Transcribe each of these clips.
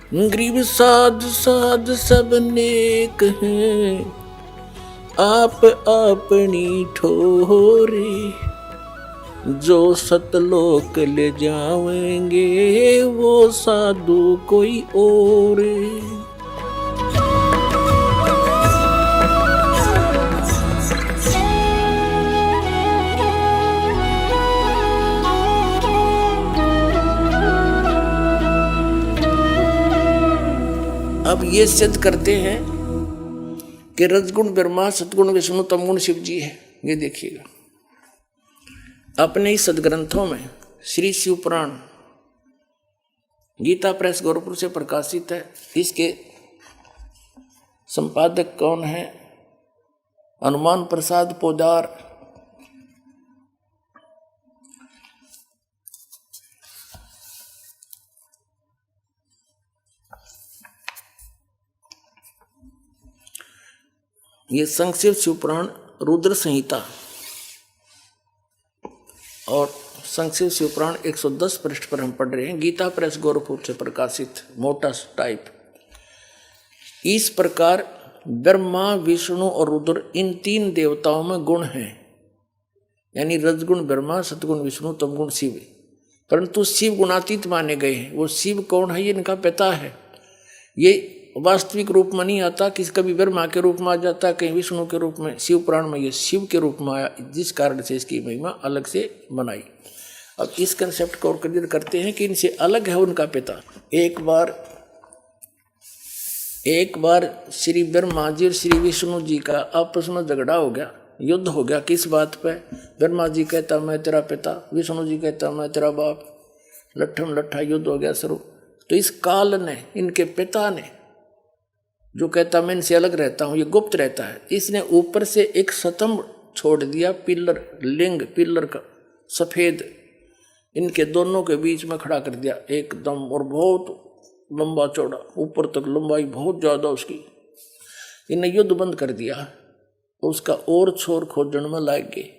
गरीब साध साध सब नेक हैं, आप अपनी ठोरे, जो सतलोक ले जाएंगे वो साधु कोई और। अब ये सिद्ध करते हैं कि रजगुण ब्रह्मा, सतगुण विष्णु, तमगुण शिव जी है। ये देखिएगा अपने ही सदग्रंथों में श्री शिव पुराण गीता प्रेस गोरखपुर से प्रकाशित है। इसके संपादक कौन है? हनुमान प्रसाद पोदार। ये संक्षिप्त शिव पुराण रुद्र संहिता और संक्षिप्त शिव पुराण 110 पृष्ठ पर हम पढ़ रहे हैं। गीता प्रेस गोरखपुर से प्रकाशित मोटा टाइप। इस प्रकार ब्रह्मा, विष्णु और रुद्र इन तीन देवताओं में गुण हैं, यानी रजगुण ब्रह्मा, सतगुण विष्णु, तमगुण शिव। परंतु शिव गुणातीत माने गए हैं। वो शिव कौन है? ये इनका पिता है। ये वास्तविक रूप में नहीं आता, किसी कभी ब्रह्मा के रूप में आ जाता, कहीं विष्णु के रूप में। शिव पुराण में ये शिव के रूप में आया, जिस कारण से इसकी महिमा अलग से बनाई। अब इस कंसेप्ट को और क्लियर करते हैं कि इनसे अलग है उनका पिता। एक बार श्री ब्रह्मा जी और श्री विष्णु जी का आपस में झगड़ा हो गया, युद्ध हो गया। किस बात पे? ब्रह्मा जी कहता मैं तेरा पिता, विष्णु जी कहता मैं तेरा बाप। लट्ठम लट्ठा युद्ध हो गया शुरू। तो इस काल ने, इनके पिता ने, जो कहता मैं इनसे अलग रहता हूं, ये गुप्त रहता है, इसने ऊपर से एक स्तंभ छोड़ दिया, पिलर, लिंग पिलर का सफेद, इनके दोनों के बीच में खड़ा कर दिया एकदम, और बहुत लंबा चौड़ा, ऊपर तक लंबाई बहुत ज्यादा उसकी। इन्हें युद्ध बंद कर दिया, उसका और छोर खोजने में लग गए।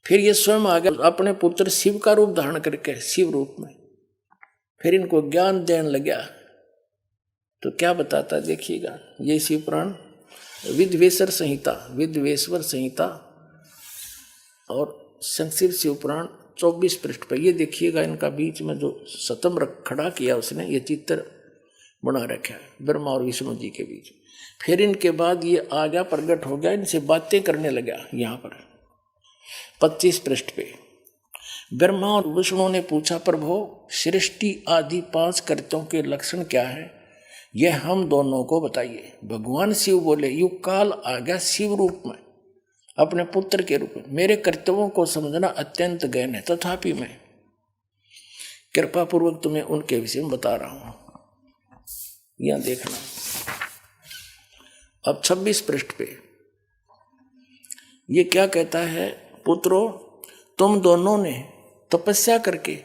फिर ये स्वयं आ गया अपने पुत्र शिव का रूप धारण करके, शिव रूप में। फिर इनको ज्ञान देने लगा। तो क्या बताता देखिएगा, ये शिव पुराण विद्वेश्वर संहिता और संक्षिप्त शिव पुराण 24 पृष्ठ पर। ये देखिएगा इनका बीच में जो स्तंभ खड़ा किया उसने, ये चित्र बना रखा है ब्रह्मा और विष्णु जी के बीच। फिर इनके बाद ये आ गया, प्रकट हो गया, इनसे बातें करने लगा। यहाँ पर 25 पृष्ठ पे ब्रह्मा और विष्णु ने पूछा, प्रभु सृष्टि आदि 5 कृत्यों के लक्षण क्या है, यह हम दोनों को बताइए। भगवान शिव बोले, युग काल आ गया शिव रूप में, अपने पुत्र के रूप में। मेरे कर्तव्यों को समझना अत्यंत गहन है, तथापि मैं कृपा पूर्वक तुम्हें उनके विषय में बता रहा हूं। यहां देखना अब 26 पृष्ठ पे ये क्या कहता है, पुत्रों तुम दोनों ने तपस्या करके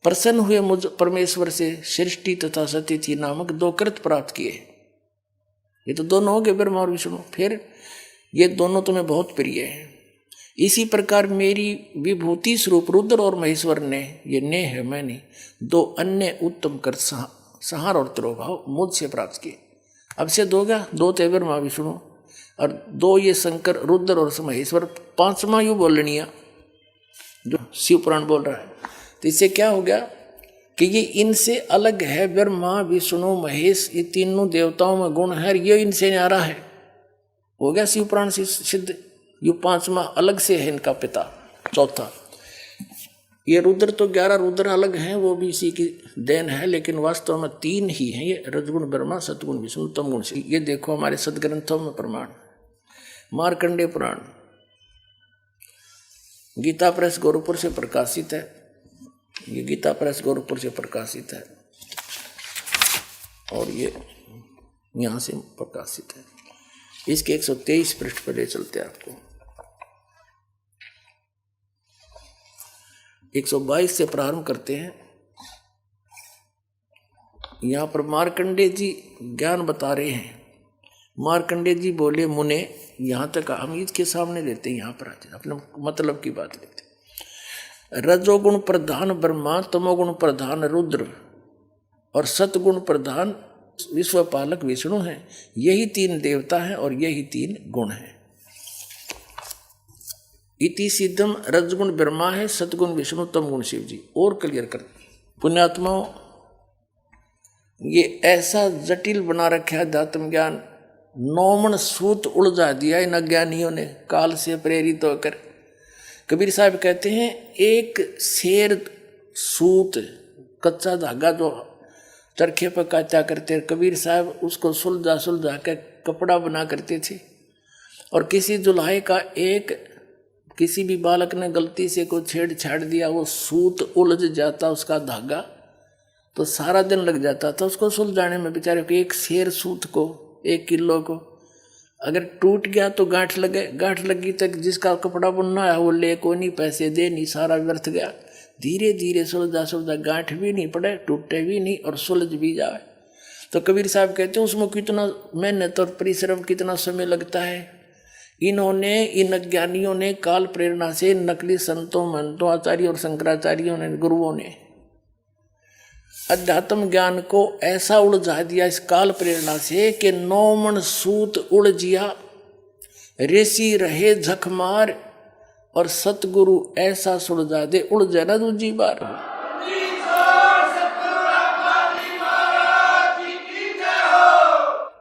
प्रसन्न हुए मुझ परमेश्वर से सृष्टि तथा सतिथि नामक 2 कृत प्राप्त किए। ये तो दोनों हो गए, ब्रह्मा और विष्णु। फिर ये दोनों तुम्हें बहुत प्रिय हैं। इसी प्रकार मेरी विभूति स्वरूप रुद्र और महेश्वर ने, ये ने है मैंने, 2 अन्य उत्तम कर संहार और तिरोभाव मुझसे प्राप्त किए। अब से 2 गया, 2 थे ब्रह्मा विष्णु और 2 ये शंकर रुद्र और महेश्वर। 5वां यू बोलनिया जो शिव पुराण बोल रहा है। तो इससे क्या हो गया कि ये इनसे अलग है। ब्रह्मा विष्णु महेश, ये तीनों देवताओं में गुण है, ये इनसे न्यारा है। हो गया शिव पुराण से सिद्ध। ये 5वां अलग से है इनका पिता। चौथा ये रुद्र, तो 11 रुद्र अलग हैं, वो भी इसी की देन है, लेकिन वास्तव में 3 ही हैं ये, रजगुण ब्रह्मा, सतगुण विष्णु, तमगुण शिव। ये देखो हमारे सदग्रंथों में प्रमाण। मार्कंडेय पुराण गीता प्रेस गोरखपुर से प्रकाशित है। ये गीता प्रेस गोरखपुर से प्रकाशित है और ये यहाँ से प्रकाशित है। इसके 123 पृष्ठ पर ले चलते हैं आपको। 122 से प्रारंभ करते हैं। यहाँ पर मार्कंडेय जी ज्ञान बता रहे हैं। मार्कंडेय जी बोले, मुने, यहाँ तक हम इसके सामने लेते हैं, यहाँ पर आते अपने मतलब की बात लेते हैं। रजोगुण प्रधान ब्रह्मा, तमोगुण प्रधान रुद्र, और सतगुण प्रधान विश्वपालक विष्णु हैं। यही तीन देवता हैं और यही तीन गुण हैं। इति सिद्धम रजगुण ब्रह्मा है, सतगुण विष्णु, तम गुण शिव जी। और क्लियर कर पुण्यात्माओं, ये ऐसा जटिल बना रखा है अध्यात्म ज्ञान, नौमन सूत उलझा दिया इन अज्ञानियों ने काल से प्रेरित होकर। कबीर साहब कहते हैं एक शेर सूत कच्चा धागा जो चरखे पर काटा करते, कबीर साहब उसको सुलझा सुलझा के कपड़ा बना करते थे। और किसी जुल्हे का एक किसी भी बालक ने गलती से कोई छेड़छाड़ दिया, वो सूत उलझ जाता उसका धागा, तो सारा दिन लग जाता था उसको सुलझाने में। बेचारे को एक शेर सूत को 1 किलो को अगर टूट गया तो गांठ लगे, गांठ लगी तक जिसका कपड़ा बुनना है वो ले को नहीं, पैसे दे नहीं, सारा व्यर्थ गया। धीरे धीरे सुलझा सुलझा गांठ भी नहीं पड़े, टूटे भी नहीं और सुलझ भी जाए। तो कबीर साहब कहते हैं उसमें कितना मेहनत और परिश्रम, कितना समय लगता है। इन्होंने, इन अज्ञानियों ने काल प्रेरणा से, नकली संतों महंतों आचार्यों और शंकराचार्यों ने, गुरुओं ने अध्यात्म ज्ञान को ऐसा उलझा दिया इस काल प्रेरणा से कि नौमन सूत उलझिया, ऋषि रहे झकमार, और सतगुरु ऐसा सुलझा दे उलझे ना दूजी बार।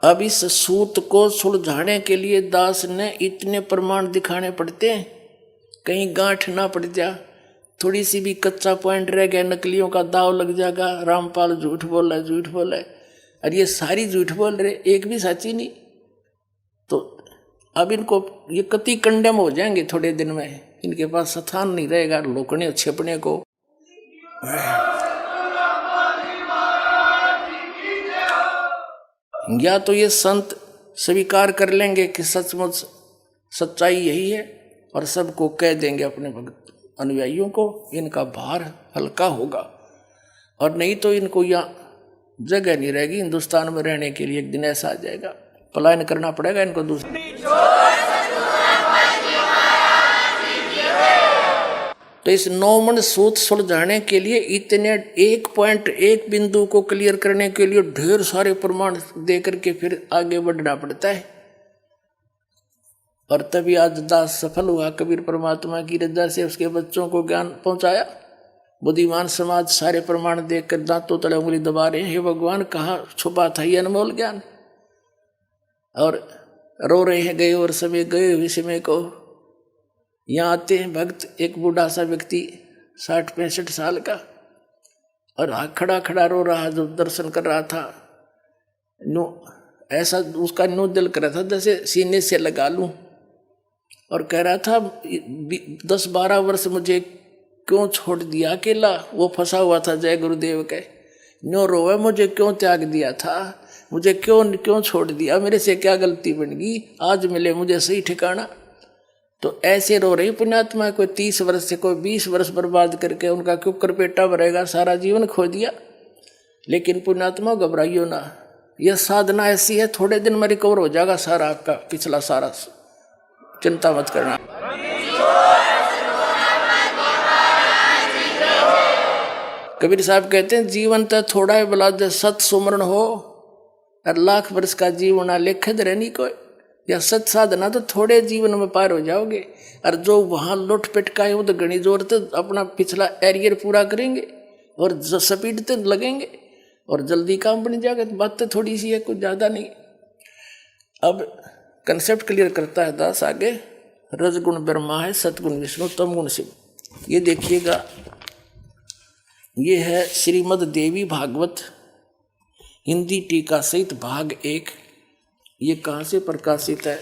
अब इस सूत को सुलझाने के लिए दास ने इतने प्रमाण दिखाने पड़ते हैं, कहीं गांठ ना पड़ जा, थोड़ी सी भी कच्चा पॉइंट रह गया, नकलियों का दाव लग जाएगा। रामपाल झूठ बोल रहा है, झूठ बोल रहा है, और ये सारी झूठ बोल रहे, एक भी सच्ची नहीं। तो अब इनको ये कति कंडेम हो जाएंगे थोड़े दिन में, इनके पास स्थान नहीं रहेगा लोकने छिपने को। या तो ये संत स्वीकार कर लेंगे कि सचमुच सच्चाई यही है और सबको कह देंगे अपने भक्त अनुयायियों को, इनका भार हल्का होगा, और नहीं तो इनको यहाँ जगह नहीं रहेगी हिंदुस्तान में रहने के लिए। एक दिन ऐसा आ जाएगा, पलायन करना पड़ेगा इनको दूसरे। तो इस नौमन सूत सुलझाने के लिए इतने एक पॉइंट, एक बिंदु को क्लियर करने के लिए ढेर सारे प्रमाण दे करके फिर आगे बढ़ना पड़ता है। और तभी आज दास सफल हुआ, कबीर परमात्मा की रजा से उसके बच्चों को ज्ञान पहुंचाया। बुद्धिमान समाज सारे प्रमाण देखकर दांतों तले उंगली दबा रहे हैं, हे भगवान कहाँ छुपा था ये अनमोल ज्ञान। और रो रहे हैं गए और समय गए हुए समय को। यहाँ आते हैं भक्त, एक बूढ़ा सा व्यक्ति 60-65 साल का, और खड़ा खड़ा रो रहा, जो दर्शन कर रहा था। नो ऐसा उसका नो दिल कर रहा था जैसे सीने से लगा लूं, और कह रहा था 10-12 वर्ष मुझे क्यों छोड़ दिया अकेला, वो फंसा हुआ था जय गुरुदेव के। नो रोवे मुझे क्यों त्याग दिया था, मुझे क्यों छोड़ दिया, मेरे से क्या गलती बन गई, आज मिले मुझे सही ठिकाना। तो ऐसे रो रही पुण्यात्मा, कोई 30 वर्ष से कोई 20 वर्ष बर्बाद करके उनका क्यों करपेटा भरेगा, सारा जीवन खो दिया। लेकिन पुण्यात्मा घबराइयो ना, यह साधना ऐसी है, थोड़े दिन में रिकवर हो जाएगा सारा आपका पिछला सारा, चिंता मत करना। कबीर साहब कहते हैं जीवन तो थोड़ा है बला दे, सत सुमरण हो और लाख वर्ष का जीवन लेखद रहनी कोई, या सत साधना तो थोड़े जीवन में पार हो जाओगे। और जो वहां लुट पिटकाए वो तो घनी जोर तो अपना पिछला एरियर पूरा करेंगे और स्पीड तो लगेंगे और जल्दी काम बन जाएगा। तो बात तो थोड़ी सी है, कुछ ज्यादा नहीं। अब कंसेप्ट क्लियर करता है दास आगे, रजगुण ब्रह्मा है, सतगुण विष्णु, तमगुण शिव। ये देखिएगा, ये है श्रीमद् देवी भागवत हिंदी टीका सहित भाग 1। ये कहाँ से प्रकाशित है?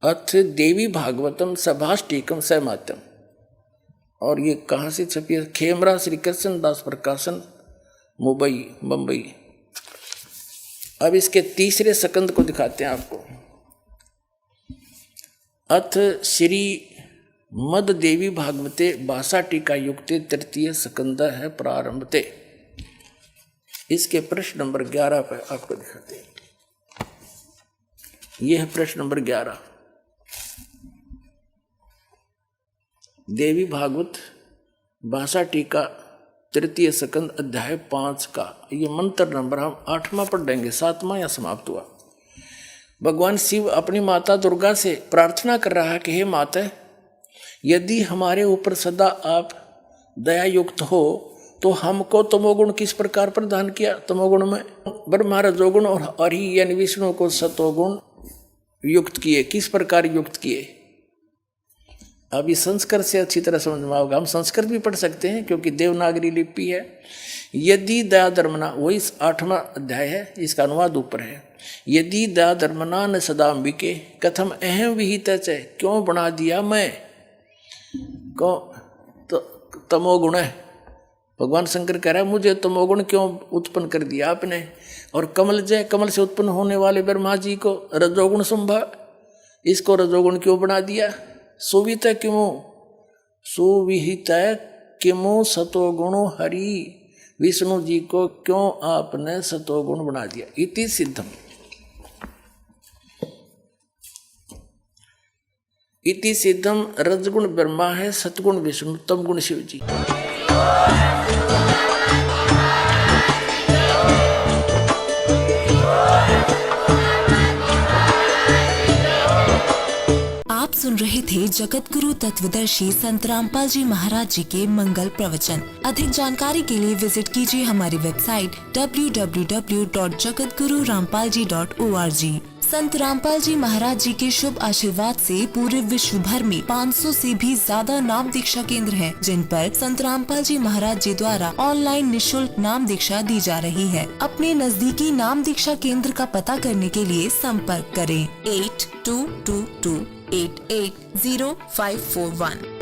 अथ देवी भागवतम सभाष्टीकम सहमात्यम। और ये कहाँ से छपी है? खेमरा श्री कृष्ण दास प्रकाशन, मुंबई। अब इसके तीसरे सकंद को दिखाते हैं आपको। अथ श्री मद देवी भागवते भाषा टीका युक्ते तृतीय सकंद है प्रारंभते। इसके प्रश्न नंबर 11 पर आपको दिखाते हैं। यह है प्रश्न नंबर 11। देवी भागवत भाषा टीका तृतीय स्कंद अध्याय 5 का ये मंत्र नंबर हम 8वां पढ़ेंगे, 7वां या समाप्त हुआ। भगवान शिव अपनी माता दुर्गा से प्रार्थना कर रहा है कि हे माता, यदि हमारे ऊपर सदा आप दया युक्त हो तो हमको तमोगुण किस प्रकार प्रदान किया। तमोगुण में ब्रह्मा रजोगुण और हरि यानी विष्णु को सतोगुण युक्त किए, किस प्रकार युक्त किए। अब इस संस्कृत से अच्छी तरह समझ में आओगे। हम संस्कृत भी पढ़ सकते हैं क्योंकि देवनागरी लिपि है। यदि दया धर्मना, वही 8वां अध्याय है, इसका अनुवाद ऊपर है। यदि दया धर्मना न सदा अंबिके कथम अहम विहित च, क्यों बना दिया मैं को तमोगुण है। भगवान शंकर कह रहा है मुझे तमोगुण क्यों उत्पन्न कर दिया आपने। और कमल जय, कमल से उत्पन्न होने वाले ब्रह्मा जी को रजोगुण संभव, इसको रजोगुण क्यों बना दिया। सुवित किमो, सुविहित किमो सतोगुणो हरि, विष्णु जी को क्यों आपने सतोगुण बना दिया। इति सिद्धम, इति सिद्धम रजगुण ब्रह्मा है, सतगुण विष्णु, तमगुण शिव जी। आप सुन रहे थे जगत गुरु तत्वदर्शी संत रामपाल जी महाराज जी के मंगल प्रवचन। अधिक जानकारी के लिए विजिट कीजिए हमारी वेबसाइट www.jagatgururampalji.org। संत रामपाल जी महाराज जी के शुभ आशीर्वाद से पूरे विश्व भर में 500 से भी ज्यादा नाम दीक्षा केंद्र हैं, जिन पर संत रामपाल जी महाराज जी द्वारा ऑनलाइन निशुल्क नाम दीक्षा दी जा रही है। अपने नजदीकी नाम दीक्षा केंद्र का पता करने के लिए संपर्क करें 8222880541।